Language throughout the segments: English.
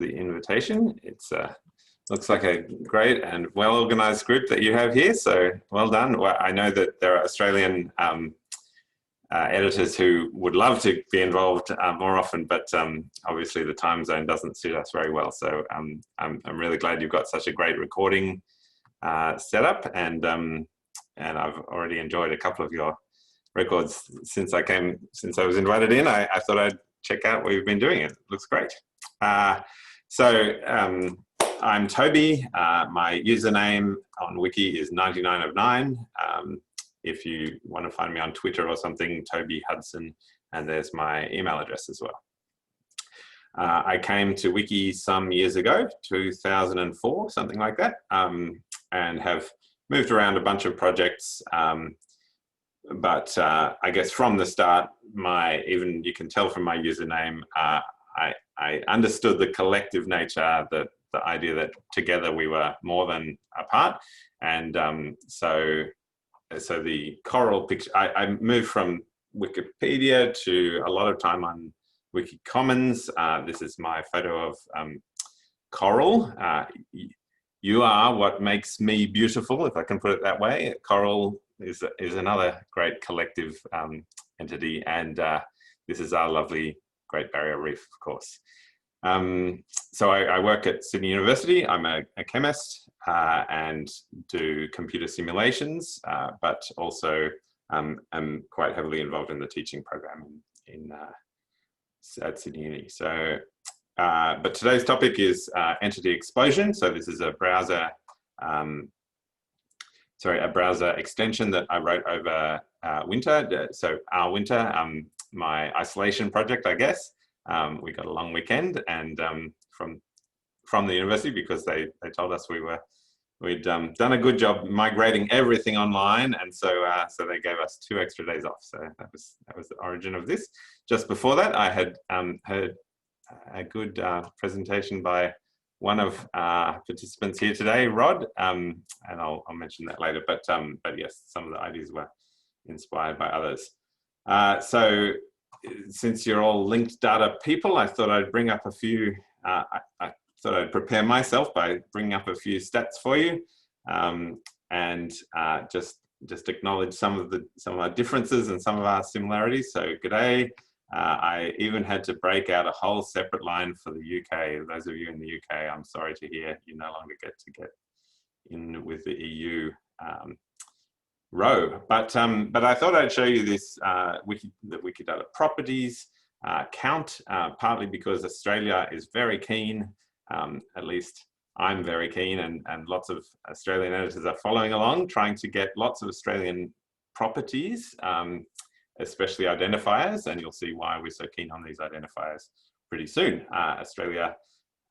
the invitation. It's looks like a great and well-organized group that you have here, so well done. Well, I know that there are Australian editors who would love to be involved more often, but obviously the time zone doesn't suit us very well. So I'm really glad you've got such a great recording setup, and I've already enjoyed a couple of your records since I was invited in. I thought I'd check out what you've been doing. It looks great. I'm Toby. My username on Wiki is 99 of 9. If you want to find me on Twitter or something, Toby Hudson, and there's my email address as well. I came to Wiki some years ago, 2004, something like that, and have moved around a bunch of projects. But I guess from the start, even you can tell from my username, I understood the collective nature, the idea that together we were more than apart. And so the choral picture, I moved from Wikipedia to a lot of time on Wiki Commons. This is my photo of Coral. You are what makes me beautiful, if I can put it that way. Coral is another great collective entity, and this is our lovely Great Barrier Reef, of course. So I work at Sydney University. I'm a chemist and do computer simulations, but also am quite heavily involved in the teaching program at Sydney Uni. So, but today's topic is entity explosion. So this is a browser extension that I wrote over winter. So our winter, my isolation project, I guess. We got a long weekend, and from the university, because they told us we'd done a good job migrating everything online, and so they gave us 2 extra days off. So that was the origin of this. Just before that, I had heard a good presentation by one of our participants here today, Rod, and I'll mention that later. But yes, some of the ideas were inspired by others. So since you're all linked data people, I thought I'd bring up a few. I thought I'd prepare myself by bringing up a few stats for you, and just acknowledge some of our differences and some of our similarities. So g'day. I even had to break out a whole separate line for the UK. Those of you in the UK, I'm sorry to hear you no longer get in with the EU row. But I thought I'd show you this the Wikidata properties count, partly because Australia is very keen, at least I'm very keen, and lots of Australian editors are following along, trying to get lots of Australian properties, especially identifiers, and you'll see why we're so keen on these identifiers pretty soon. Australia,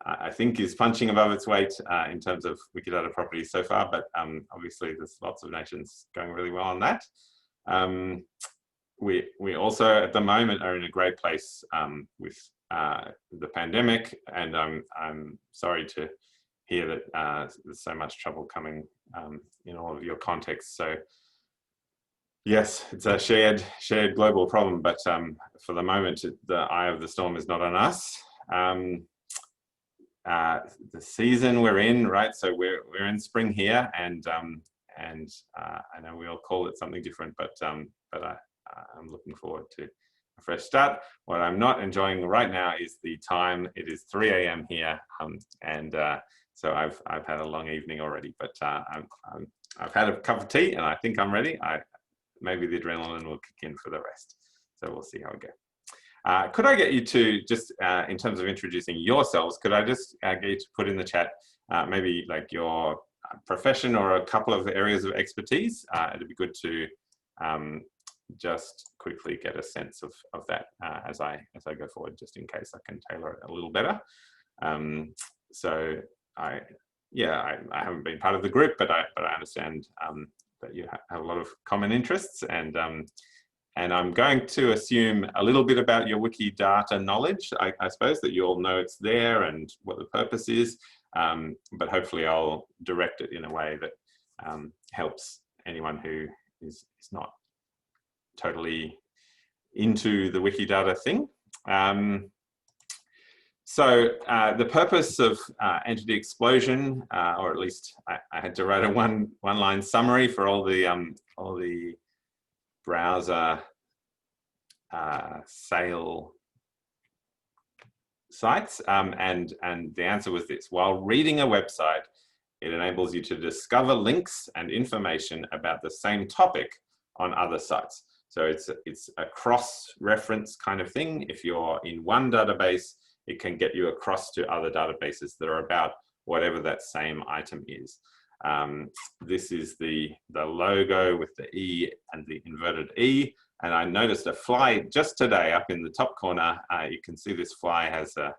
I think, is punching above its weight in terms of Wikidata properties so far, but obviously there's lots of nations going really well on that. We also, at the moment, are in a great place with the pandemic, and I'm sorry to hear that there's so much trouble coming in all of your contexts. So yes, it's a shared global problem, but for the moment, the eye of the storm is not on us. The season we're in, right? So we're in spring here, and I know we all call it something different, but I'm looking forward to a fresh start. What I'm not enjoying right now is the time. It is 3 a.m. here, and so I've had a long evening already. But I've had a cup of tea, and I think I'm ready. Maybe the adrenaline will kick in for the rest. So we'll see how we go. Could I get you to just, in terms of introducing yourselves, could I just get you to put in the chat maybe like your profession or a couple of areas of expertise? It'd be good to just quickly get a sense of that as I go forward, just in case I can tailor it a little better. So I haven't been part of the group, but I understand that you have a lot of common interests, and I'm going to assume a little bit about your Wikidata knowledge. I suppose that you all know it's there and what the purpose is, but hopefully I'll direct it in a way that helps anyone who is not totally into the Wikidata thing. So the purpose of entity explosion, or at least I had to write a one-line summary for all the browser sale sites, and the answer was this: while reading a website, it enables you to discover links and information about the same topic on other sites. So it's a cross-reference kind of thing. If you're in one database, it can get you across to other databases that are about whatever that same item is. This is the logo with the E and the inverted E. And I noticed a fly just today up in the top corner. You can see this fly has a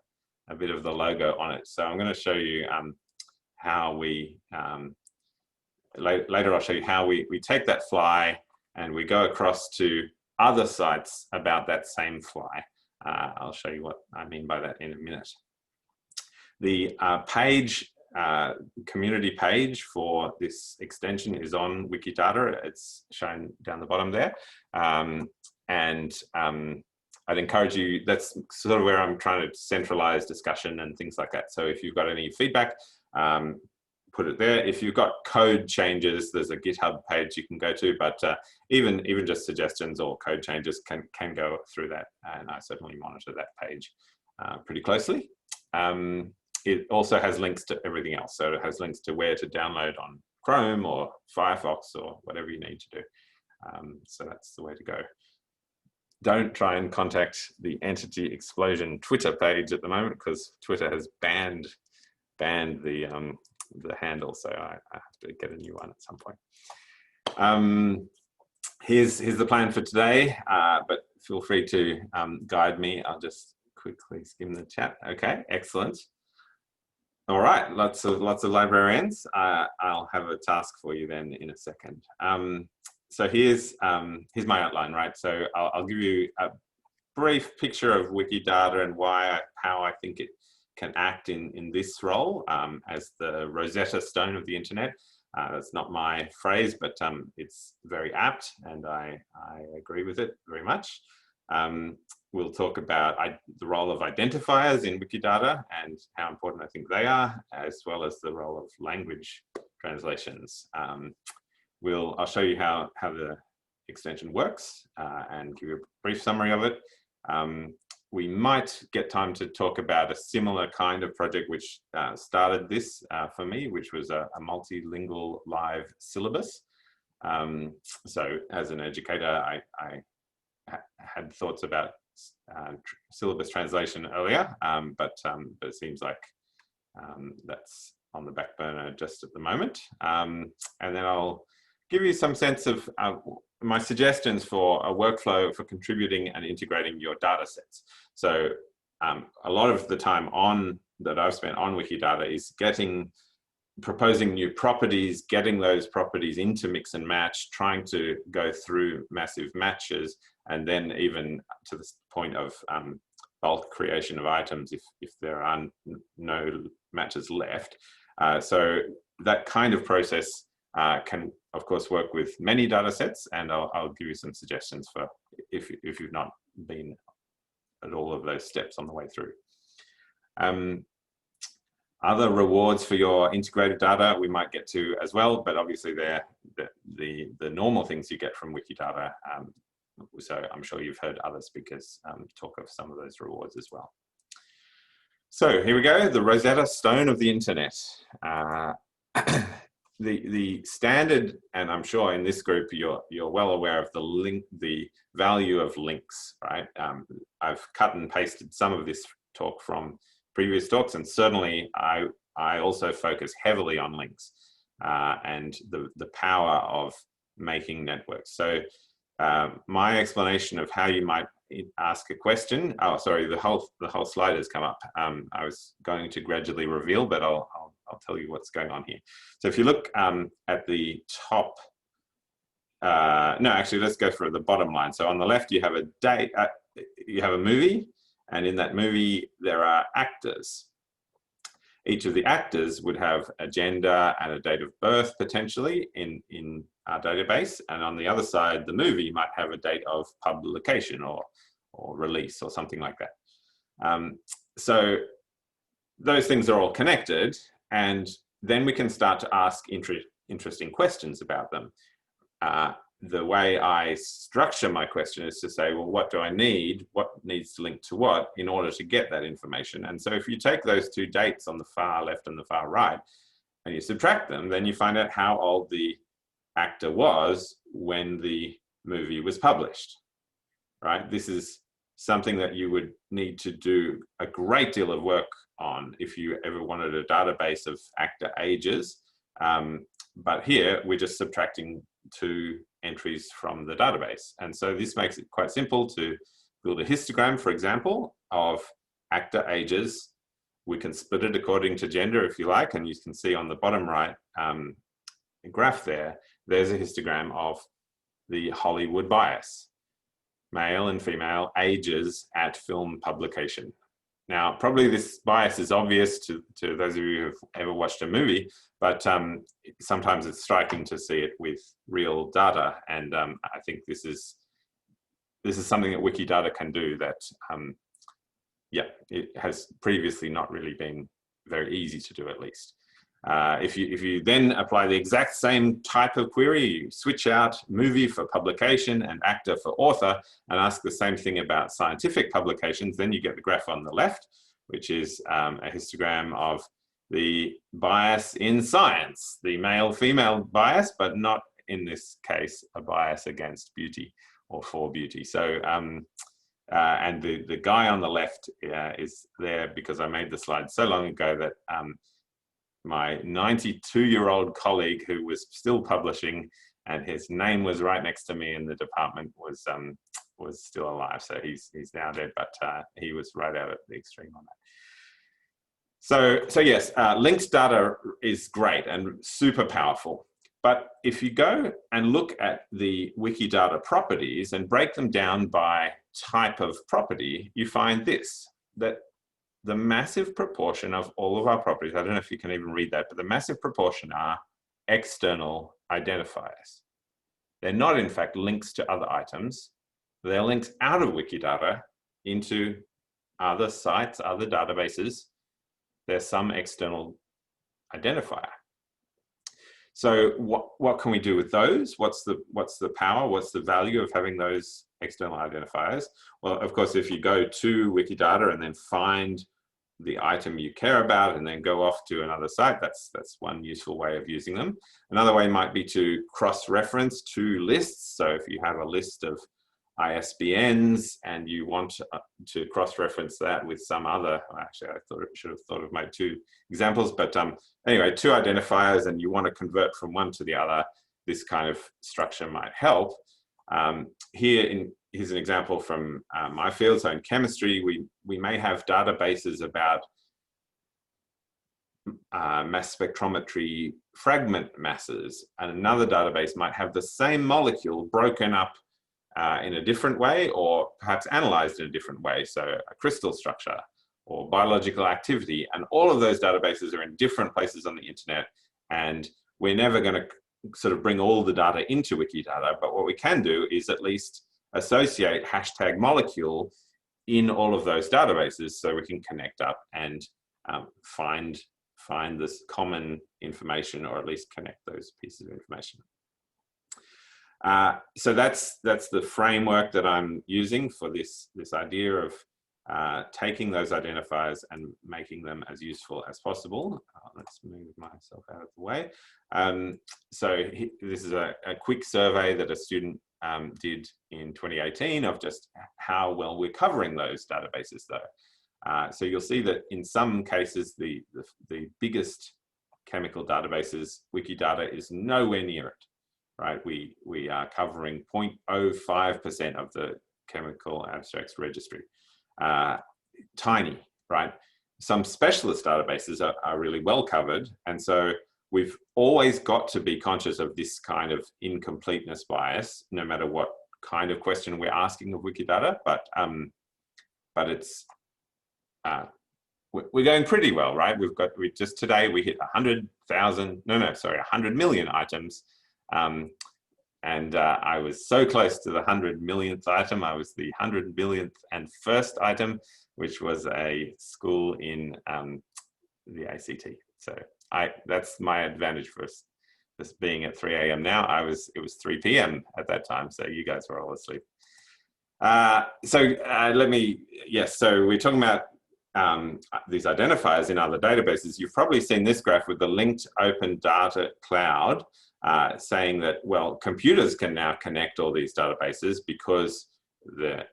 bit of the logo on it. So I'm going to show you how we, later I'll show you how we take that fly and we go across to other sites about that same fly. I'll show you what I mean by that in a minute. The community page for this extension is on Wikidata. It's shown down the bottom there. I'd encourage you, that's sort of where I'm trying to centralize discussion and things like that. So if you've got any feedback, put it there. If you've got code changes, there's a GitHub page you can go to, but even just suggestions or code changes can go through that, and I certainly monitor that page pretty closely. It also has links to everything else, so it has links to where to download on Chrome or Firefox or whatever you need to do. So that's the way to go. Don't try and contact the Entity Explosion Twitter page at the moment, because Twitter has banned the handle, so I have to get a new one at some point. Here's the plan for today, but feel free to guide me. I'll just quickly skim the chat. Okay, excellent. All right, lots of librarians. I'll have a task for you then in a second. So here's my outline, right? So I'll give you a brief picture of Wikidata and how I think it can act in this role as the Rosetta Stone of the internet. That's not my phrase, but it's very apt, and I agree with it very much. We'll talk about the role of identifiers in Wikidata and how important I think they are, as well as the role of language translations. I'll show you how the extension works and give you a brief summary of it. We might get time to talk about a similar kind of project which started this for me, which was a multilingual live syllabus. So as an educator, I had thoughts about syllabus translation earlier, but it seems like that's on the back burner just at the moment. And then I'll give you some sense of my suggestions for a workflow for contributing and integrating your data sets. So a lot of the time that I've spent on Wikidata is proposing new properties, getting those properties into mix and match, trying to go through massive matches, and then even to the point of bulk creation of items if there are no matches left. So that kind of process can, of course, work with many data sets, and I'll give you some suggestions for if you've not been at all of those steps on the way through. Other rewards for your integrated data we might get to as well, but obviously they're the normal things you get from Wikidata. So I'm sure you've heard other speakers talk of some of those rewards as well. So here we go, the Rosetta Stone of the internet. The standard, and I'm sure in this group you're well aware of the value of links, right? I've cut and pasted some of this talk from previous talks, and certainly I also focus heavily on links and the power of making networks. So my explanation of how you might ask a question. Oh, sorry, the whole slide has come up. I was going to gradually reveal, but I'll tell you what's going on here. So if you look at the top, no, actually, let's go for the bottom line. So on the left, you have you have a movie, and in that movie, there are actors. Each of the actors would have a gender and a date of birth, potentially, in our database. And on the other side, the movie might have a date of publication or release or something like that. So those things are all connected, and then we can start to ask interesting questions about them. The way I structure my question is to say, well, what do I need? What needs to link to what in order to get that information? And so if you take those two dates on the far left and the far right, and you subtract them, then you find out how old the actor was when the movie was published, right? This is something that you would need to do a great deal of work on if you ever wanted a database of actor ages. But here we're just subtracting two entries from the database. And so this makes it quite simple to build a histogram, for example, of actor ages. We can split it according to gender if you like, and you can see on the bottom right graph there's a histogram of the Hollywood bias, male and female ages at film publication. Now, probably this bias is obvious to those of you who've ever watched a movie, but sometimes it's striking to see it with real data. And I think this is something that Wikidata can do that, yeah, it has previously not really been very easy to do, at least. If you then apply the exact same type of query, you switch out movie for publication and actor for author, and ask the same thing about scientific publications, then you get the graph on the left, which is a histogram of the bias in science, the male-female bias, but not in this case a bias against beauty or for beauty. So, and the guy on the left is there because I made the slide so long ago that my 92-year-old colleague who was still publishing, and his name was right next to me in the department, was still alive. So he's now dead, but he was right out at the extreme on that. So yes, linked data is great and super powerful. But if you go and look at the Wikidata properties and break them down by type of property, you find this, that the massive proportion of all of our properties, I don't know if you can even read that, but the massive proportion are external identifiers. They're not, in fact, links to other items. They're links out of Wikidata into other sites, other databases. There's some external identifier. So what can we do with those? What's the power? What's the value of having those external identifiers? Well, of course, if you go to Wikidata and then find the item you care about and then go off to another site, that's one useful way of using them. Another way might be to cross-reference two lists. So if you have a list of ISBNs and you want to cross-reference that with some other, actually I should have thought of my two examples, but anyway, two identifiers, and you want to convert from one to the other, this kind of structure might help. Here's an example from my field. So in chemistry, we may have databases about mass spectrometry fragment masses, and another database might have the same molecule broken up in a different way, or perhaps analyzed in a different way. So a crystal structure or biological activity, and all of those databases are in different places on the internet, and we're never going to sort of bring all the data into Wikidata, but what we can do is at least associate hashtag molecule in all of those databases so we can connect up and find this common information, or at least connect those pieces of information. So that's the framework that I'm using for this idea of taking those identifiers and making them as useful as possible. Let's move myself out of the way. So this is a quick survey that a student did in 2018 of just how well we're covering those databases though. So you'll see that in some cases, the biggest chemical databases, Wikidata is nowhere near it, right? We are covering 0.05% of the chemical abstracts registry. Tiny, right? Some specialist databases are really well covered, and so we've always got to be conscious of this kind of incompleteness bias, no matter what kind of question we're asking of Wikidata. But it's we're going pretty well, right? Just today we hit 100 million items, and I was so close to the 100 millionth item. I was the 100 billionth and first item, which was a school in the ACT. So that's my advantage for this being at 3 a.m. now. It was 3 p.m. at that time, so you guys were all asleep. So we're talking about these identifiers in other databases. You've probably seen this graph with the linked open data cloud saying that, well, computers can now connect all these databases because the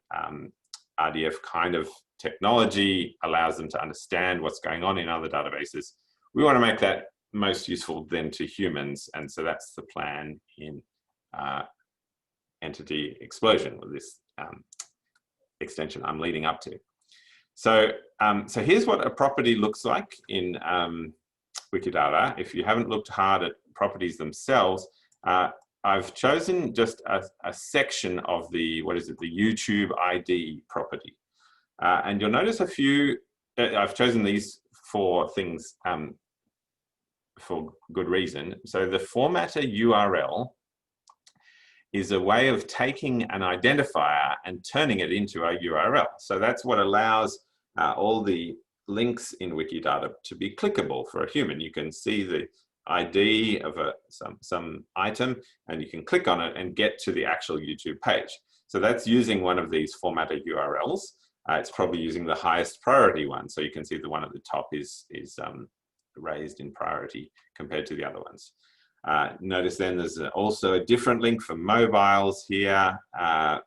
RDF kind of technology allows them to understand what's going on in other databases. We want to make that most useful then to humans, and so that's the plan in Entity Explosion, with this extension I'm leading up to. So, so here's what a property looks like in Wikidata. If you haven't looked hard at properties themselves, I've chosen just a section of the, the YouTube ID property. And you'll notice a few, I've chosen these 4 things for good reason. So the formatter URL is a way of taking an identifier and turning it into a URL. So that's what allows all the links in Wikidata to be clickable for a human. You can see the ID of some item, and you can click on it and get to the actual YouTube page. So that's using one of these formatter URLs. It's probably using the highest priority one. So you can see the one at the top is raised in priority compared to the other ones. Notice then there's also a different link for mobiles here. I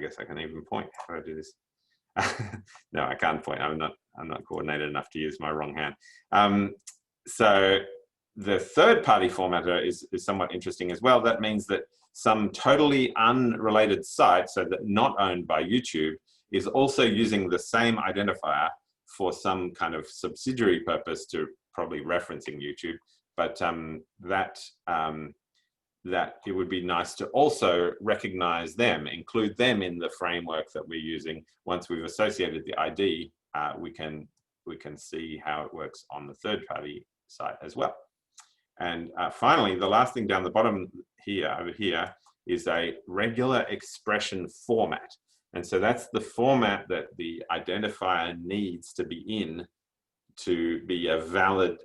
guess I can even point. How do I do this? No, I can't point. I'm not coordinated enough to use my wrong hand. So the third-party formatter is somewhat interesting as well. That means that some totally unrelated site, so that not owned by YouTube, is also using the same identifier for some kind of subsidiary purpose, to probably referencing YouTube. But that it would be nice to also recognize them, include them in the framework that we're using. Once we've associated the ID, we can see how it works on the third-party site as well. And finally, the last thing down the bottom here, over here, is a regular expression format. And so that's the format that the identifier needs to be in to be a valid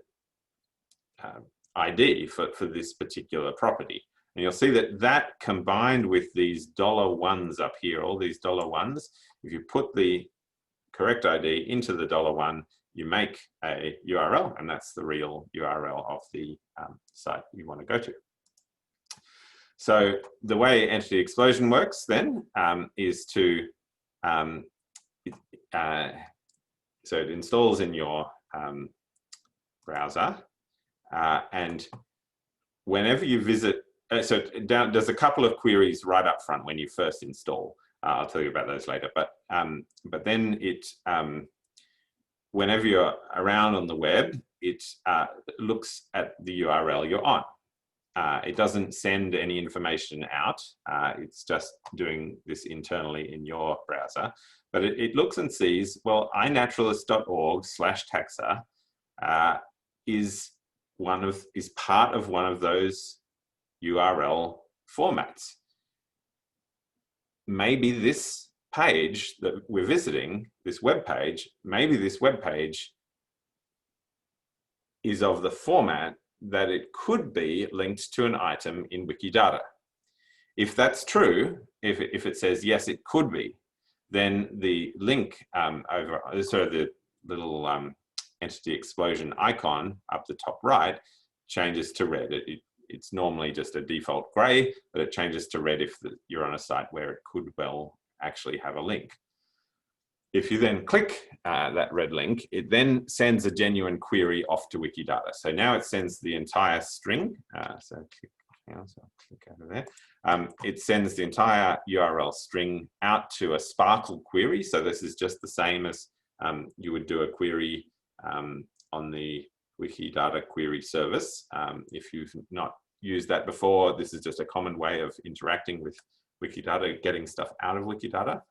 ID for this particular property. And you'll see that that combined with these $1s up here, all these $1s, if you put the correct ID into the $1, you make a URL, and that's the real URL of the site you want to go to. So the way Entity Explosion works then is to, so it installs in your browser, and whenever you visit, there's a couple of queries right up front when you first install. I'll tell you about those later, but then it, whenever you're around on the web, it looks at the URL you're on. It doesn't send any information out. It's just doing this internally in your browser. But it looks and sees, well, inaturalist.org/taxa is part of one of those URL formats. Maybe this page that we're visiting, this web page, maybe this web page is of the format that it could be linked to an item in Wikidata. If that's true, if it says yes, it could be, then the link the little Entity Explosion icon up the top right changes to red. It's normally just a default gray, but it changes to red if you're on a site where it could well actually have a link. If you then click that red link, it then sends a genuine query off to Wikidata. So now it sends the entire string. So I'll click over there. It sends the entire URL string out to a Sparkle query. So this is just the same as you would do a query on the Wikidata query service. If you've not used that before, this is just a common way of interacting with Wikidata, getting stuff out of Wikidata.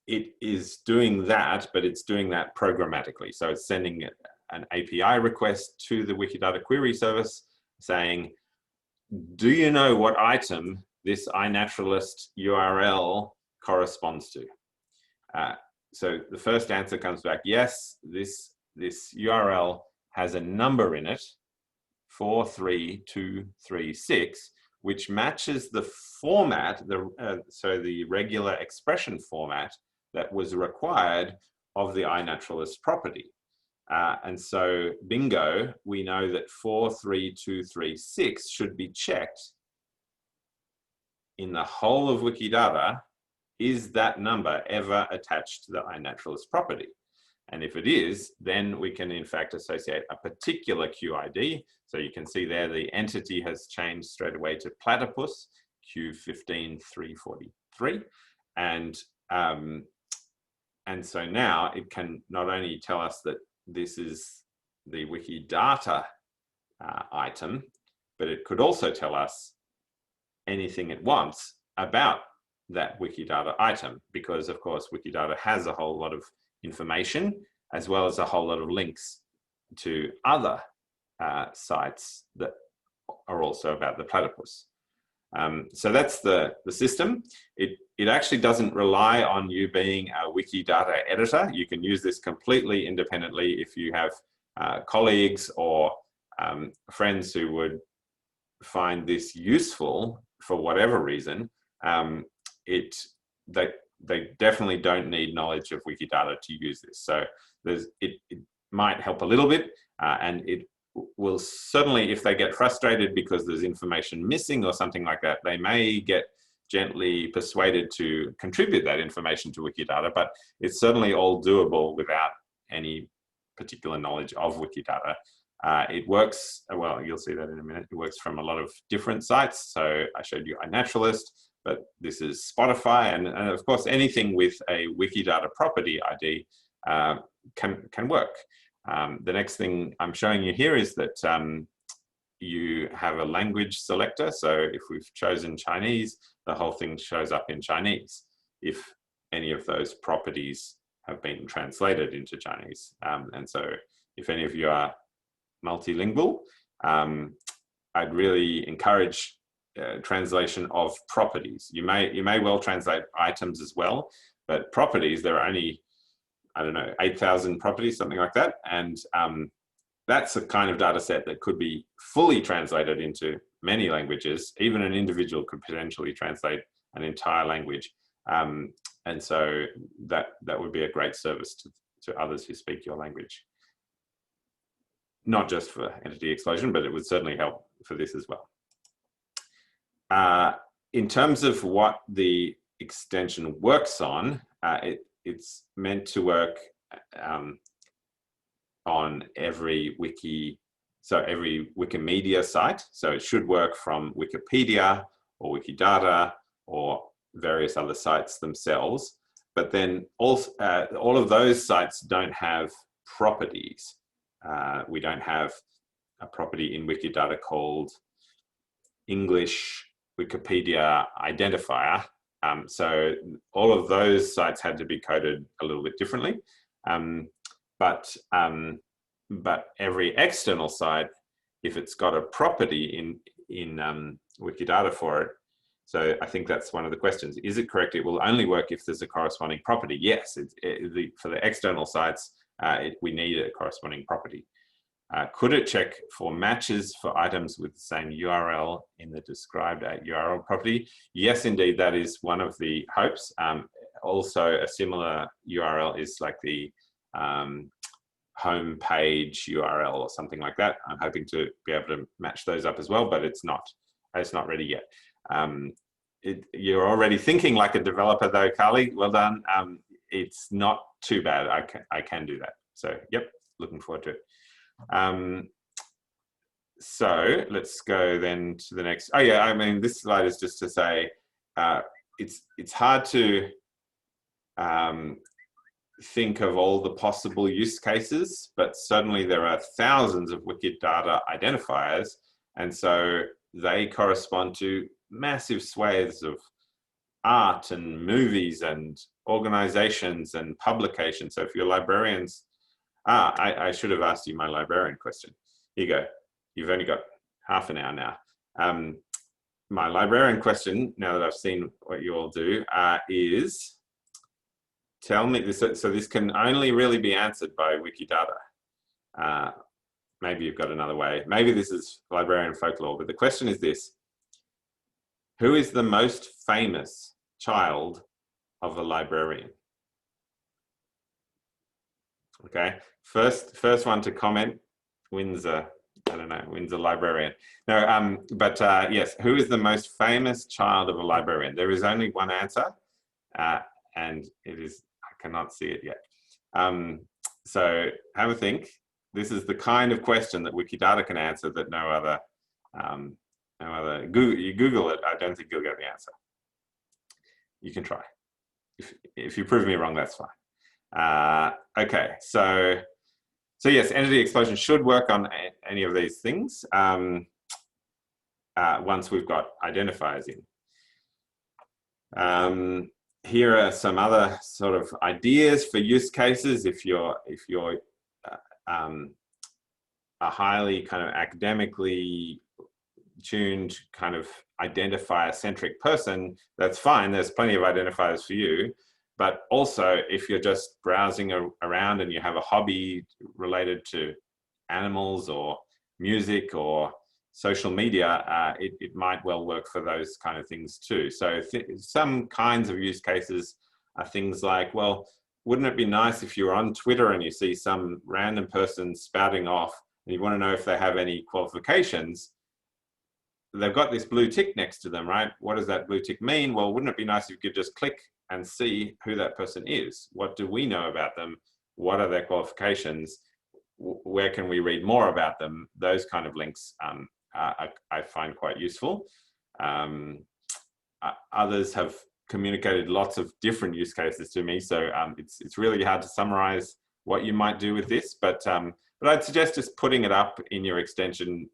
It is doing that, but it's doing that programmatically. So it's sending an API request to the Wikidata query service saying, do you know what item this iNaturalist URL corresponds to? so the first answer comes back, yes, this URL has a number in it, 43236, which matches the format, so the regular expression format that was required of the iNaturalist property. And so, bingo, we know that 43236 should be checked in the whole of Wikidata. Is that number ever attached to the iNaturalist property? And if it is, then we can in fact associate a particular QID. So you can see there the entity has changed straight away to platypus, Q15343. And so now it can not only tell us that this is the Wikidata item, but it could also tell us anything it wants about that Wikidata item, because of course Wikidata has a whole lot of information as well as a whole lot of links to other sites that are also about the platypus. So that's the system. It actually doesn't rely on you being a Wikidata editor. You can use this completely independently if you have colleagues or friends who would find this useful for whatever reason. They definitely don't need knowledge of Wikidata to use this. So it might help a little bit, and it will certainly, if they get frustrated because there's information missing or something like that, they may get gently persuaded to contribute that information to Wikidata, but it's certainly all doable without any particular knowledge of Wikidata. It works, well, you'll see that in a minute. It works from a lot of different sites. So I showed you iNaturalist, but this is Spotify, and of course anything with a Wikidata property ID can work. The next thing I'm showing you here is that you have a language selector. So if we've chosen Chinese, the whole thing shows up in Chinese if any of those properties have been translated into Chinese. And so if any of you are multilingual, I'd really encourage translation of properties. You may well translate items as well, but properties, there are only, I don't know, 8,000 properties, something like that. And that's a kind of data set that could be fully translated into many languages. Even an individual could potentially translate an entire language. And so that would be a great service to others who speak your language. Not just for entity explosion, but it would certainly help for this as well. In terms of what the extension works on, it's meant to work on every every Wikimedia site. So it should work from Wikipedia or Wikidata or various other sites themselves. But then also, all of those sites don't have properties. We don't have a property in Wikidata called English Wikipedia identifier. So all of those sites had to be coded a little bit differently. But every external site, if it's got a property in Wikidata for it, so I think that's one of the questions. Is it correct? It will only work if there's a corresponding property. Yes, for the external sites, we need a corresponding property. Could it check for matches for items with the same URL in the described URL property? Yes, indeed, that is one of the hopes. Also, a similar URL is like the home page URL or something like that. I'm hoping to be able to match those up as well, but it's not ready yet. You're already thinking like a developer though, Carly. Well done. It's not too bad. I can do that. So yep, looking forward to it. So let's go then to the next. Oh yeah, I mean, this slide is just to say it's hard to think of all the possible use cases, but certainly there are thousands of Wikidata identifiers, and so they correspond to massive swathes of art and movies and organizations and publications. So if you're librarians, I should have asked you my librarian question. Here you go. You've only got half an hour now. My librarian question, now that I've seen what you all do, is tell me this. So this can only really be answered by Wikidata. Maybe you've got another way. Maybe this is librarian folklore, but the question is this: who is the most famous child of a librarian? Okay, first one to comment wins a, I don't know, wins a librarian. No, but yes, who is the most famous child of a librarian? There is only one answer, and it is, I cannot see it yet. So have a think. This is the kind of question that Wikidata can answer that no other, Google, you Google it, I don't think you'll get the answer. You can try. If you prove me wrong, that's fine. Okay, so yes, entity explosion should work on any of these things once we've got identifiers in. Here are some other sort of ideas for use cases. If you're a highly kind of academically tuned kind of identifier-centric person, that's fine. There's plenty of identifiers for you. But also, if you're just browsing around and you have a hobby related to animals or music or social media, it might well work for those kind of things too. So some kinds of use cases are things like, well, wouldn't it be nice if you're on Twitter and you see some random person spouting off and you want to know if they have any qualifications? They've got this blue tick next to them, right? What does that blue tick mean? Well, wouldn't it be nice if you could just click and see who that person is? What do we know about them? What are their qualifications? Where can we read more about them? Those kind of links I find quite useful. Others have communicated lots of different use cases to me, so it's really hard to summarize what you might do with this, but I'd suggest just putting it up in your extension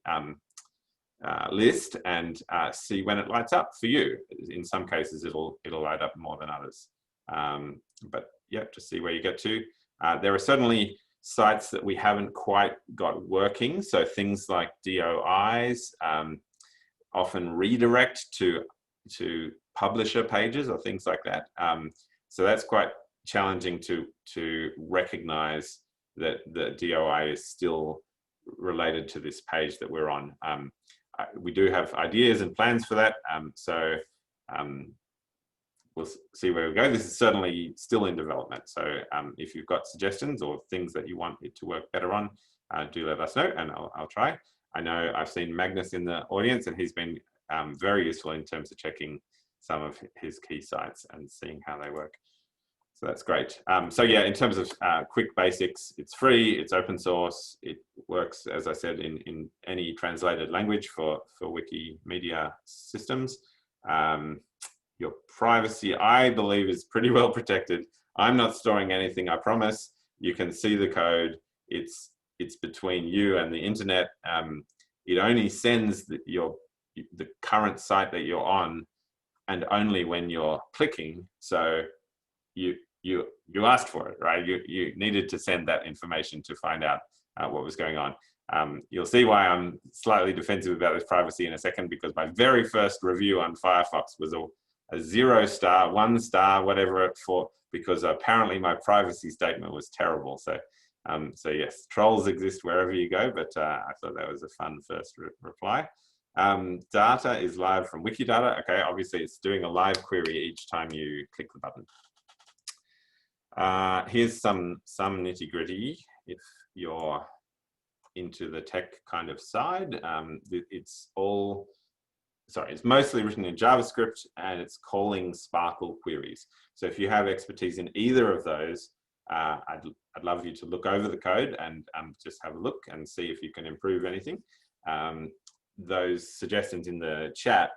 list and see when it lights up for you. In some cases, it'll light up more than others. But yeah, just see where you get to. There are certainly sites that we haven't quite got working. So things like DOIs often redirect to publisher pages or things like that. So that's quite challenging to recognize that the DOI is still related to this page that we're on. We do have ideas and plans for that. So we'll see where we go. This is certainly still in development. So if you've got suggestions or things that you want it to work better on, do let us know and I'll try. I know I've seen Magnus in the audience and he's been very useful in terms of checking some of his key sites and seeing how they work. So that's great. So yeah, in terms of quick basics, it's free, it's open source, it works, as I said, in any translated language for Wikimedia systems. Your privacy, I believe, is pretty well protected. I'm not storing anything, I promise. You can see the code. It's between you and the internet. It only sends the current site that you're on, and only when you're clicking. So you asked for it, right? You needed to send that information to find out what was going on. You'll see why I'm slightly defensive about this privacy in a second, because my very first review on Firefox was a 0 star, 1 star, whatever, because apparently my privacy statement was terrible. So yes, trolls exist wherever you go, but I thought that was a fun first reply. Data is live from Wikidata. Okay, obviously it's doing a live query each time you click the button. Here's some nitty gritty if you're into the tech kind of side. It's mostly written in JavaScript and it's calling Sparkle queries. So if you have expertise in either of those, I'd love you to look over the code and just have a look and see if you can improve anything. Those suggestions in the chat,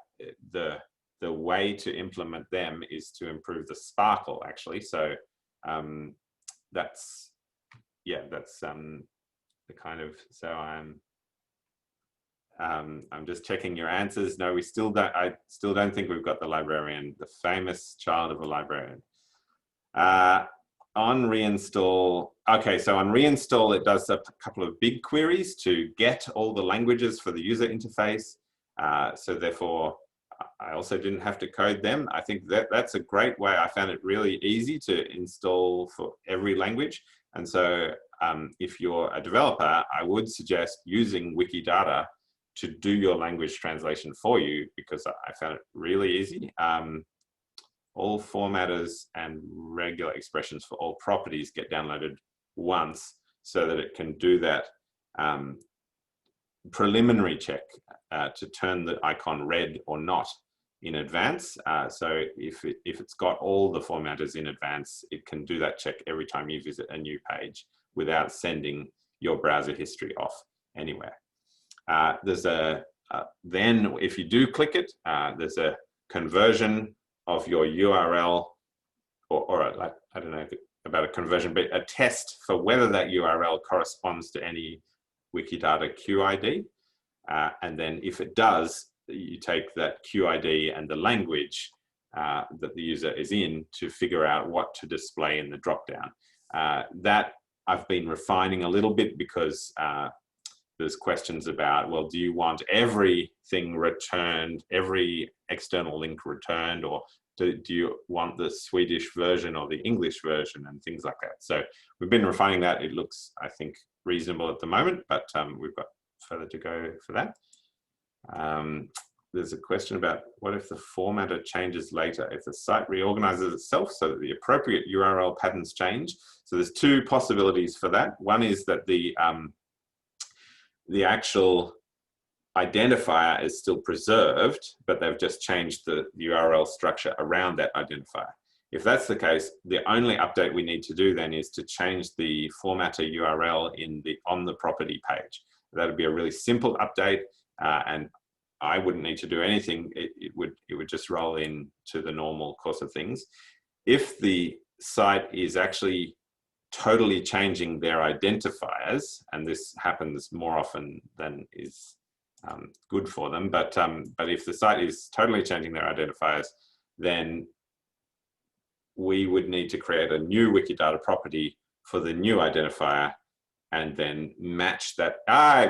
the way to implement them is to improve the Sparkle actually. So that's the kind of, so I'm just checking your answers. No, I still don't think we've got the librarian, the famous child of a librarian. On reinstall, okay, so on reinstall, it does a couple of big queries to get all the languages for the user interface. So therefore, I also didn't have to code them. I think that's a great way. I found it really easy to install for every language. And so if you're a developer, I would suggest using Wikidata to do your language translation for you, because I found it really easy. All formatters and regular expressions for all properties get downloaded once, so that it can do that preliminary check to turn the icon red or not in advance. So if it's got all the formatters in advance, it can do that check every time you visit a new page without sending your browser history off anywhere. There's then if you do click it, there's a conversion of your URL, or like, I don't know about a conversion, but a test for whether that URL corresponds to any Wikidata QID. And then if it does, you take that QID and the language that the user is in to figure out what to display in the dropdown. That I've been refining a little bit, because there's questions about, well, do you want everything returned, every external link returned, or do you want the Swedish version or the English version, and things like that. So we've been refining that. It looks, I think, reasonable at the moment, but we've got further to go for that. There's a question about, what if the formatter changes later, if the site reorganizes itself so that the appropriate URL patterns change? So there's two possibilities for that. One is that the actual identifier is still preserved, but they've just changed the URL structure around that identifier. If that's the case, the only update we need to do then is to change the formatter URL on the property page. That'd be a really simple update, and I wouldn't need to do anything. It would just roll in to the normal course of things. If the site is actually totally changing their identifiers, and this happens more often than is good for them, but if the site is totally changing their identifiers, then we would need to create a new Wikidata property for the new identifier, and then match that.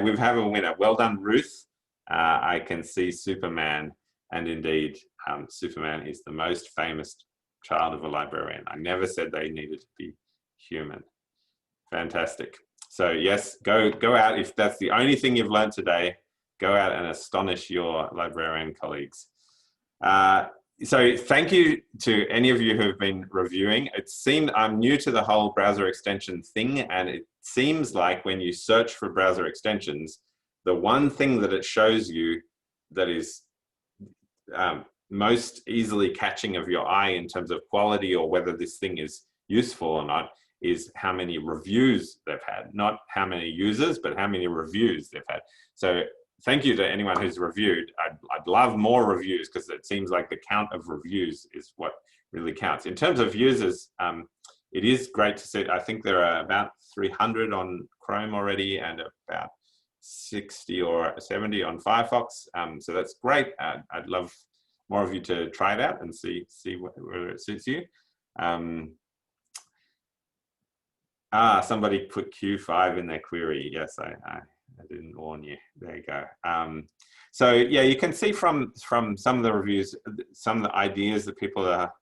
We have a winner. Well done, Ruth. I can see Superman, and indeed, Superman is the most famous child of a librarian. I never said they needed to be human. Fantastic. So yes, go out. If that's the only thing you've learned today, go out and astonish your librarian colleagues. So thank you to any of you who have been reviewing. It seemed, I'm new to the whole browser extension thing, and it seems like when you search for browser extensions, the one thing that it shows you that is most easily catching of your eye in terms of quality, or whether this thing is useful or not, is how many reviews they've had. Not how many users, but how many reviews they've had. So thank you to anyone who's reviewed. I'd love more reviews, because it seems like the count of reviews is what really counts. In terms of users, it is great to see. I think there are about 300 on Chrome already, and about 60 or 70 on Firefox. So that's great. I'd love more of you to try it out and see whether it suits you. Somebody put Q5 in their query. Yes, I didn't warn you. There you go. So yeah, you can see from some of the reviews, some of the ideas that people are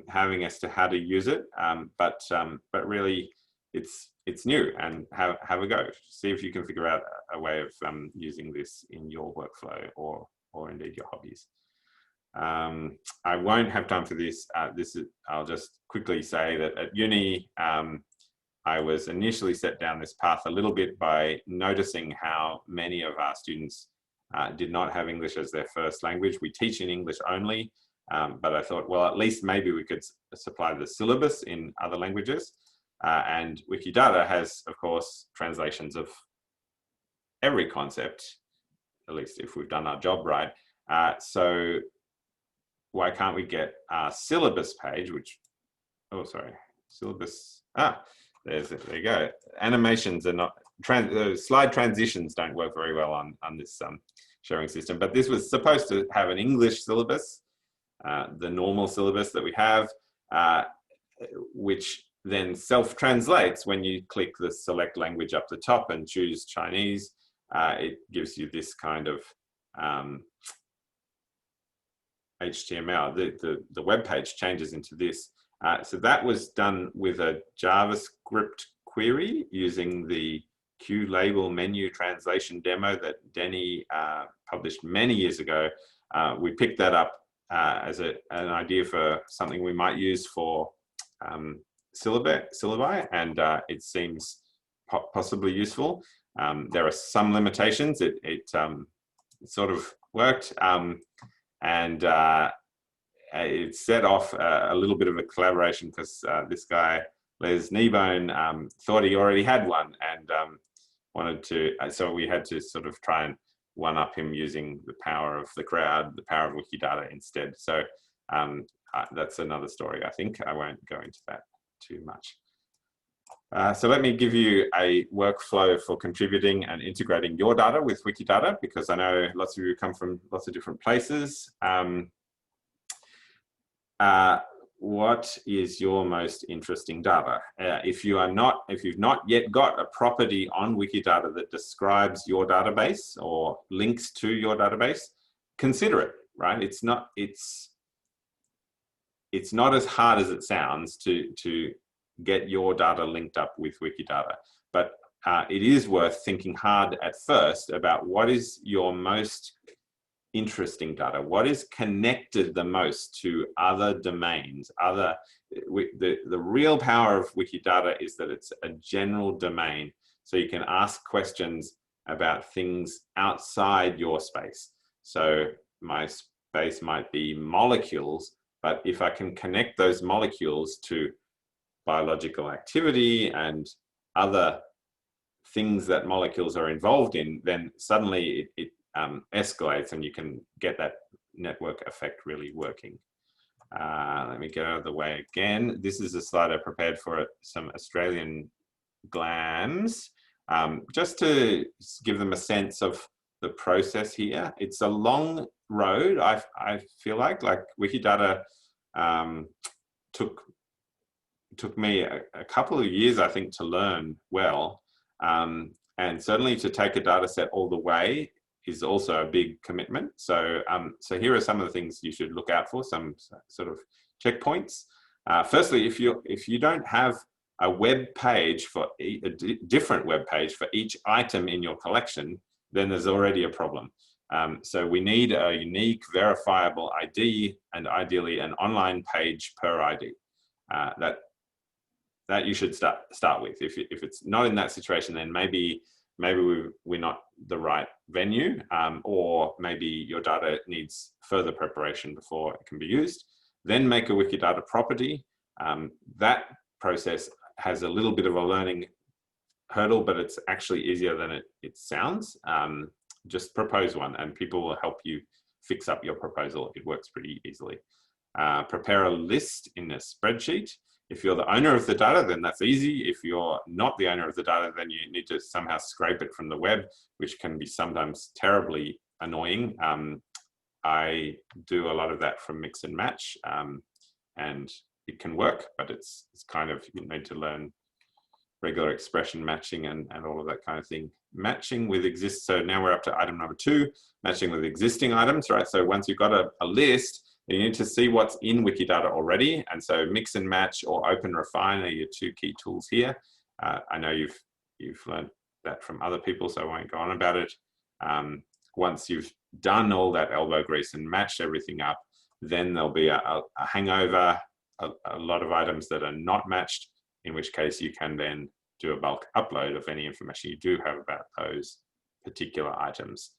having as to how to use it. But really, it's new, and have a go. See if you can figure out a way of using this in your workflow, or indeed your hobbies. I won't have time for this. I'll just quickly say that at uni, I was initially set down this path a little bit by noticing how many of our students did not have English as their first language. We teach in English only, but I thought, well, at least maybe we could supply the syllabus in other languages. And Wikidata has, of course, translations of every concept, at least if we've done our job right. So why can't we get our syllabus page, which, oh, sorry, syllabus, there you go. Animations are not, slide transitions don't work very well on this sharing system, but this was supposed to have an English syllabus, the normal syllabus that we have, which then self-translates when you click the select language up the top and choose Chinese. It gives you this kind of HTML. The web page changes into this. So that was done with a JavaScript query using the QLabel menu translation demo that Denny published many years ago. We picked that up as an idea for something we might use for syllabi, and it seems possibly useful. There are some limitations. It sort of worked, and it set off a little bit of a collaboration because this guy, Les Kneebone, thought he already had one and wanted to, so we had to sort of try and one-up him using the power of the crowd, the power of Wikidata instead. So that's another story, I think. I won't go into that too much. So let me give you a workflow for contributing and integrating your data with Wikidata, because I know lots of you come from lots of different places. What is your most interesting data? If you've not yet got a property on Wikidata that describes your database or links to your database, consider it, right? It's not as hard as it sounds to get your data linked up with Wikidata, but it is worth thinking hard at first about what is your most interesting data, what is connected the most to other domains. The real power of Wikidata is that it's a general domain, so you can ask questions about things outside your space. So my space might be molecules, but if I can connect those molecules to biological activity and other things that molecules are involved in, then suddenly it escalates and you can get that network effect really working. Let me get out of the way again. This is a slide I prepared for some Australian GLAMs, just to give them a sense of the process here. It's a long road, I feel like Wikidata took me a couple of years, I think, to learn well. And certainly to take a data set all the way is also a big commitment. So, so here are some of the things you should look out for, some sort of checkpoints. Firstly, if you don't have a web page for a different web page for each item in your collection, then there's already a problem. So we need a unique verifiable ID and ideally an online page per ID. That you should start with. If it's not in that situation, then maybe we're not the right venue, or maybe your data needs further preparation before it can be used. Then make a Wikidata property. That process has a little bit of a learning hurdle, but it's actually easier than it sounds. Just propose one and people will help you fix up your proposal. It works pretty easily. Prepare a list in a spreadsheet. If you're the owner of the data, then that's easy. If you're not the owner of the data, then you need to somehow scrape it from the web, which can be sometimes terribly annoying. I do a lot of that from mix and match, and it can work, but it's kind of, you need to learn regular expression matching and all of that kind of thing. Matching with so now we're up to item number 2, matching with existing items, right? So once you've got a list, you need to see what's in Wikidata already. And so mix and match or open refine are your 2 key tools here. I know you've learned that from other people, so I won't go on about it. Once you've done all that elbow grease and matched everything up, then there'll be a hangover, a lot of items that are not matched, in which case you can then do a bulk upload of any information you do have about those particular items.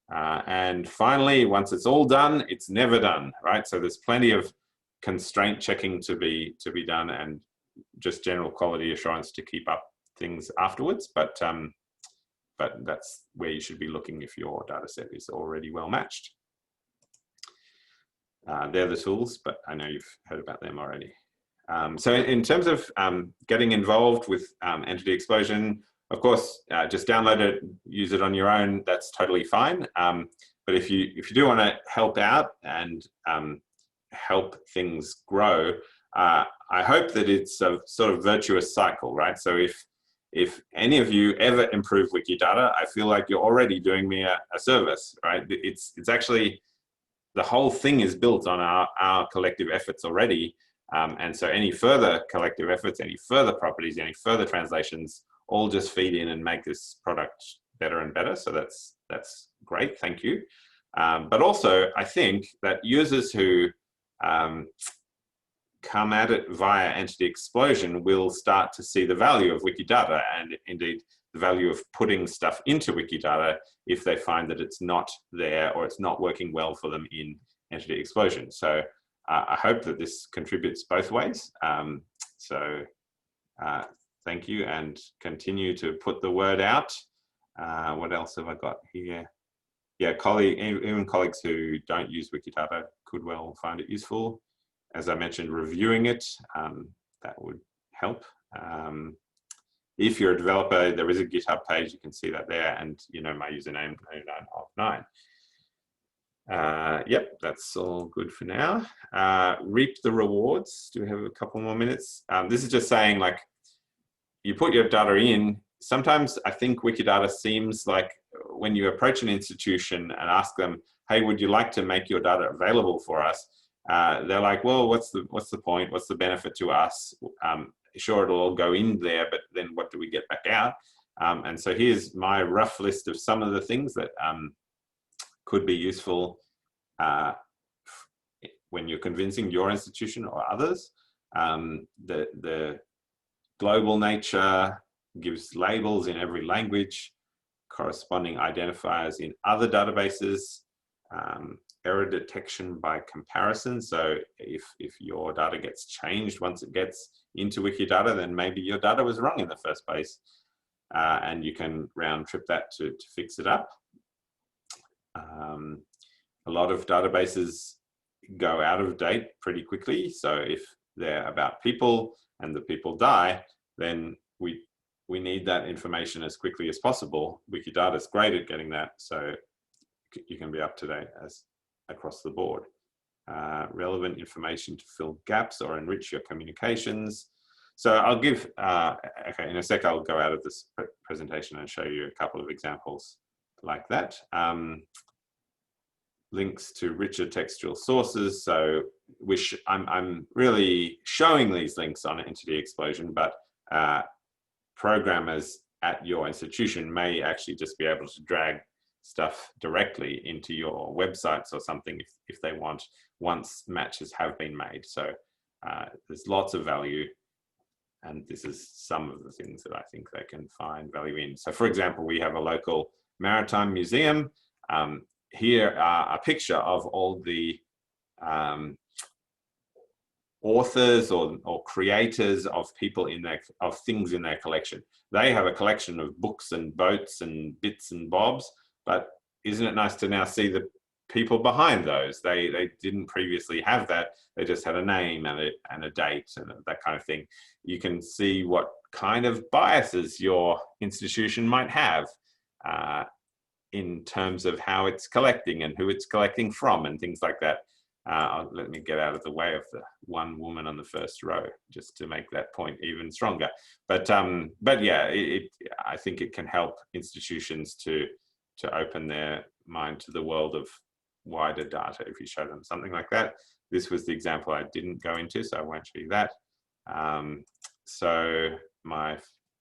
And finally, once it's all done, it's never done, right? So there's plenty of constraint checking to be done and just general quality assurance to keep up things afterwards. But that's where you should be looking if your data set is already well matched. They're the tools, but I know you've heard about them already. So in terms of getting involved with entity explosion, of course, just download it, use it on your own. That's totally fine. But if you do want to help out and help things grow, I hope that it's a sort of virtuous cycle, right? So if any of you ever improve Wikidata, I feel like you're already doing me a service, right? It's actually the whole thing is built on our collective efforts already. And so any further collective efforts, any further properties, any further translations, all just feed in and make this product better and better. So that's great, thank you. But also, I think that users who come at it via entity explosion will start to see the value of Wikidata, and indeed the value of putting stuff into Wikidata if they find that it's not there or it's not working well for them in entity explosion. So I hope that this contributes both ways. Thank you, and continue to put the word out. What else have I got here? Yeah, even colleagues who don't use Wikidata could well find it useful. As I mentioned, reviewing it, that would help. If you're a developer, there is a GitHub page, you can see that there, and you know my username, 99of9. Yep, that's all good for now. Reap the rewards. Do we have a couple more minutes? This is just saying, like, you put your data in. Sometimes I think Wikidata seems like when you approach an institution and ask them, hey, would you like to make your data available for us? They're like, well, what's the point? What's the benefit to us? Sure, it'll all go in there, but then what do we get back out? And so here's my rough list of some of the things that could be useful when you're convincing your institution or others. The global nature gives labels in every language, corresponding identifiers in other databases, error detection by comparison. So if your data gets changed once it gets into Wikidata, then maybe your data was wrong in the first place, and you can round trip that to fix it up. A lot of databases go out of date pretty quickly. So if they're about people and the people die, then we need that information as quickly as possible. Wikidata is great at getting that, so you can be up to date as across the board. Relevant information to fill gaps or enrich your communications. So I'll give, okay, in a sec I'll go out of this presentation and show you a couple of examples like that. Links to richer textual sources. So I'm really showing these links on Entity Explosion, but programmers at your institution may actually just be able to drag stuff directly into your websites or something if they want, once matches have been made. So there's lots of value, and this is some of the things that I think they can find value in. So for example, we have a local maritime museum. Here are a picture of all the authors or creators of people of things in their collection. They have a collection of books and boats and bits and bobs, but isn't it nice to now see the people behind those? They didn't previously have that. They just had a name and a date and that kind of thing. You can see what kind of biases your institution might have in terms of how it's collecting and who it's collecting from and things like that. Let me get out of the way of the one woman on the first row just to make that point even stronger. But yeah, I think it can help institutions to open their mind to the world of wider data if you show them something like that. This was the example I didn't go into, so I won't show you that. So my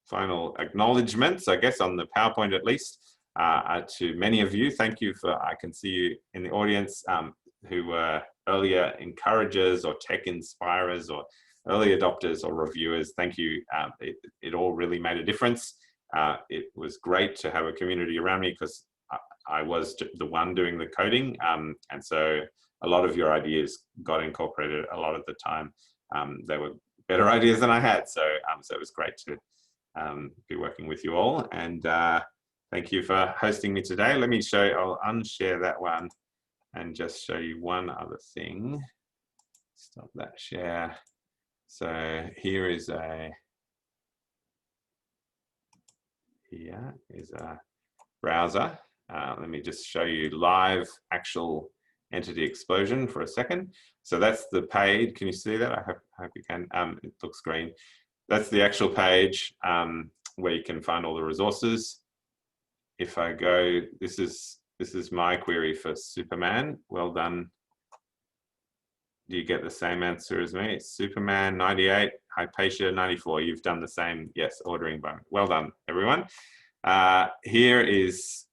final acknowledgements, I guess, on the PowerPoint at least, to many of you. Thank you for, I can see you in the audience who were earlier encouragers or tech inspirers or early adopters or reviewers. Thank you. It all really made a difference. It was great to have a community around me because I was the one doing the coding. And so a lot of your ideas got incorporated a lot of the time. They were better ideas than I had. So it was great to be working with you all. And thank you for hosting me today. Let me show you, I'll unshare that one and just show you one other thing. Stop that share. So here is a browser. Let me just show you live actual Entity Explosion for a second. So that's the page. Can you see that? I hope you can. It looks green. That's the actual page where you can find all the resources. If I go, this is my query for Superman. Well done, Do you get the same answer as me? Superman 98, Hypatia 94. You've done the same. Yes, ordering by. Well done, everyone. Here is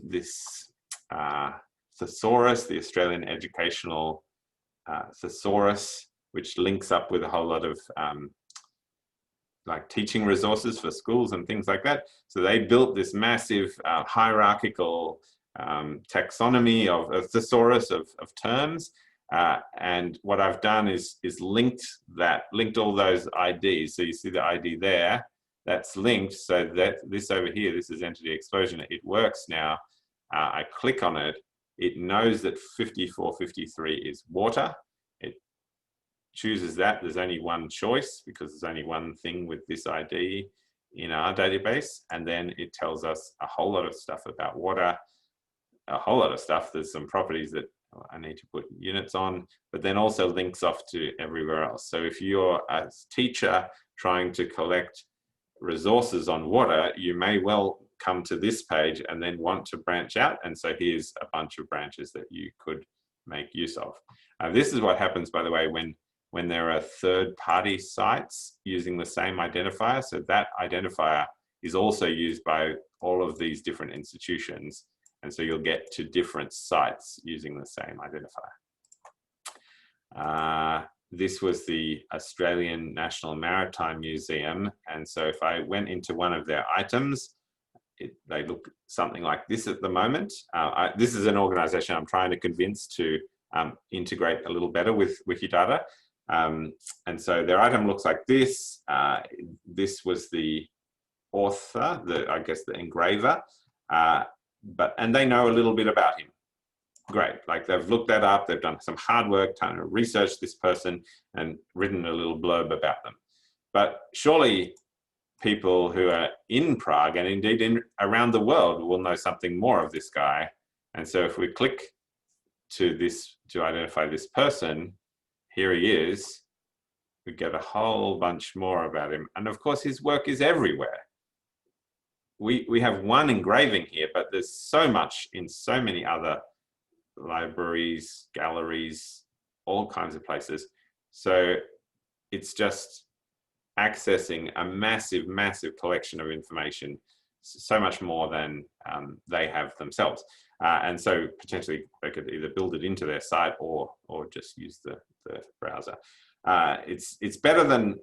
this thesaurus, the Australian Educational Thesaurus, which links up with a whole lot of like teaching resources for schools and things like that. So they built this massive hierarchical taxonomy of a thesaurus of terms. And what I've done is linked all those IDs. So you see the ID there, that's linked. So that this over here, this is entity explosion. It works now. I click on it. It knows that 5453 is water. It chooses that. There's only one choice because there's only one thing with this ID in our database. And then it tells us a whole lot of stuff about water, a whole lot of stuff. There's some properties that I need to put units on, but then also links off to everywhere else. So if you're a teacher trying to collect resources on water, you may well come to this page and then want to branch out. And so here's a bunch of branches that you could make use of. This is what happens, by the way, when there are third-party sites using the same identifier. So that identifier is also used by all of these different institutions. And so you'll get to different sites using the same identifier. This was the Australian National Maritime Museum. And so if I went into one of their items, they look something like this at the moment. This is an organization I'm trying to convince to integrate a little better with Wikidata. And so their item looks like this. This was the author, I guess the engraver. And they know a little bit about him. Great, like they've looked that up, they've done some hard work trying to research this person and written a little blurb about them. But surely people who are in Prague and indeed around the world will know something more of this guy. And so if we click to this to identify this person, here he is, we get a whole bunch more about him. And of course his work is everywhere. We have one engraving here, but there's so much in so many other libraries, galleries, all kinds of places. So it's just accessing a massive, massive collection of information, so much more than they have themselves. And so potentially they could either build it into their site or just use the browser. It's better than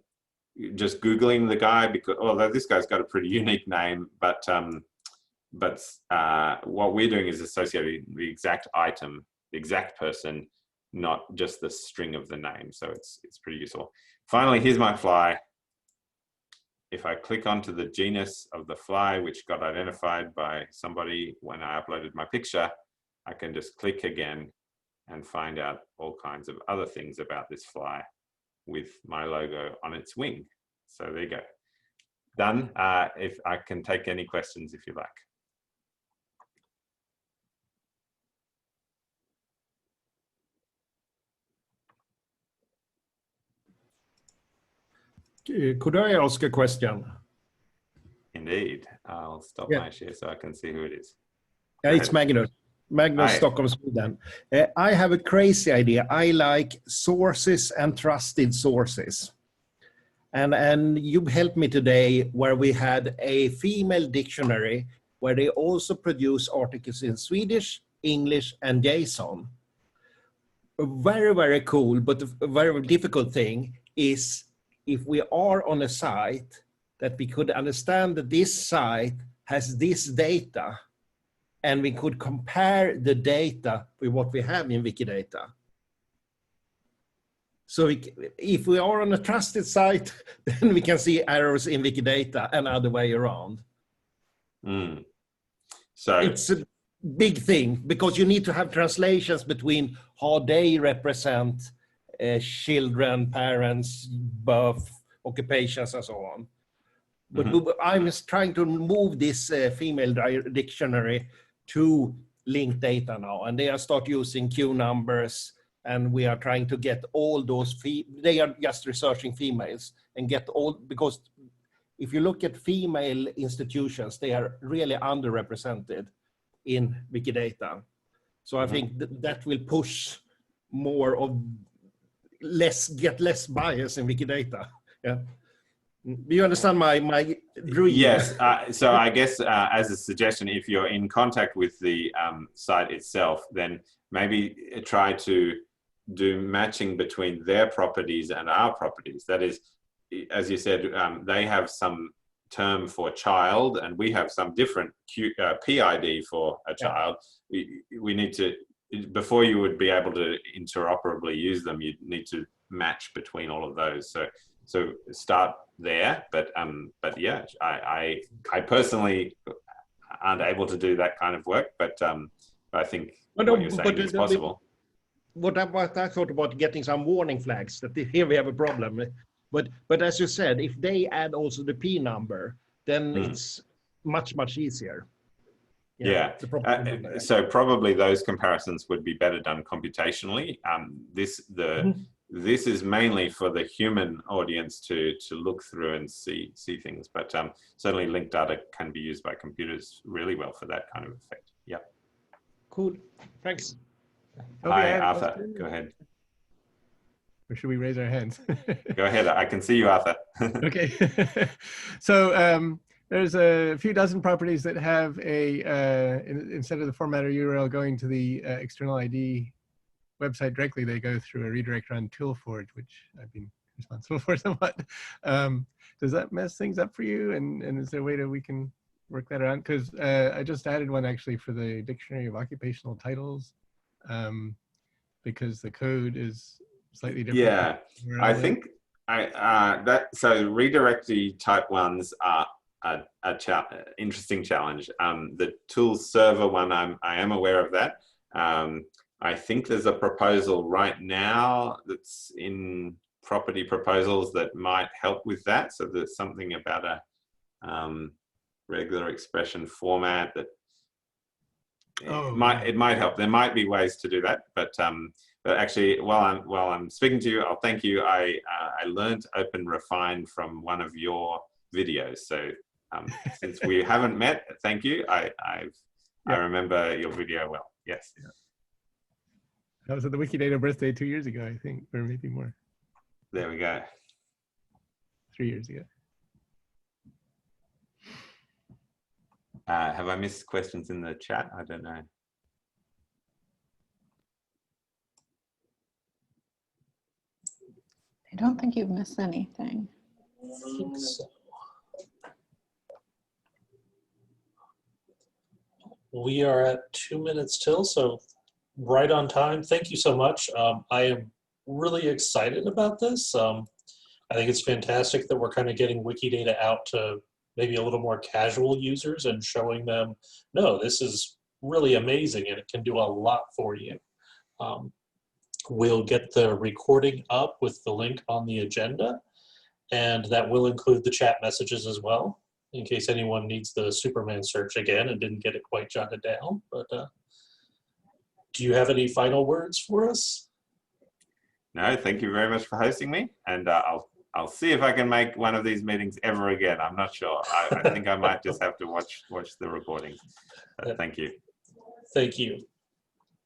just Googling the guy, because although this guy's got a pretty unique name, but what we're doing is associating the exact item, the exact person, not just the string of the name. So it's pretty useful. Finally, here's my fly. If I click onto the genus of the fly, which got identified by somebody when I uploaded my picture, I can just click again and find out all kinds of other things about this fly with my logo on its wing. So there you go. Done. If I can take any questions if you like. Could I ask a question? Indeed. I'll stop my share so I can see who it is. It's Magnus. Magnus, Hi. Stockholm, Sweden. I have a crazy idea. I like sources and trusted sources. And you helped me today where we had a female dictionary where they also produce articles in Swedish, English, and JSON. Very, very cool, but a very difficult thing is if we are on a site that we could understand that this site has this data, and we could compare the data with what we have in Wikidata. So if we are on a trusted site, then we can see errors in Wikidata and other way around. So it's a big thing because you need to have translations between how they represent children, parents, birth, occupations, and so on. But I'm trying to move this female dictionary to linked data now, and they are start using Q numbers, and we are trying to get all those, they are just researching females and get all, because if you look at female institutions, they are really underrepresented in Wikidata. So I think that will push more of get less bias in Wikidata. Yeah. Do you understand my dream? Yes. So I guess as a suggestion, if you're in contact with the site itself, then maybe try to do matching between their properties and our properties. That is, as you said, they have some term for child and we have some different PID for a child. We need to, before you would be able to interoperably use them, you need to match between all of those. So start there, but yeah, I personally aren't able to do that kind of work, but I think what you're saying is possible. What I thought about getting some warning flags that here we have a problem, but as you said, if they add also the P number, then it's much easier. Yeah. So probably those comparisons would be better done computationally. This is mainly for the human audience to look through and see things, but certainly linked data can be used by computers really well for that kind of effect. Yeah. Cool. Thanks. Hi, Arthur. Go ahead. Or should we raise our hands? Go ahead. I can see you, Arthur. Okay. So there's a few dozen properties that have instead of the formatter URL going to the external ID website directly, they go through a redirect run toolforge, which I've been responsible for somewhat. Does that mess things up for you? And is there a way that we can work that around? Because I just added one actually for the Dictionary of Occupational Titles, because the code is slightly different. Yeah, I think so redirecty type ones are a interesting challenge. The tools server one, I am aware of that. I think there's a proposal right now that's in property proposals that might help with that. So there's something about a regular expression format that it might help. There might be ways to do that, but actually, while I'm speaking to you, I'll thank you. I learned OpenRefine from one of your videos. So since we haven't met, thank you. I remember your video well. Yes. Yeah. That was at the Wikidata birthday 2 years ago, I think, or maybe more. There we go. 3 years ago. Have I missed questions in the chat? I don't know. I don't think you've missed anything. I think so. We are at 2 minutes till, so right on time. Thank you so much. I am really excited about this. I think it's fantastic that we're kind of getting Wikidata out to maybe a little more casual users and showing them, no, this is really amazing and it can do a lot for you. We'll get the recording up with the link on the agenda, and that will include the chat messages as well, in case anyone needs the Superman search again and didn't get it quite jotted down. But do you have any final words for us? No, thank you very much for hosting me, and I'll see if I can make one of these meetings ever again. I'm not sure. I think I might just have to watch the recordings. Thank you. Thank you.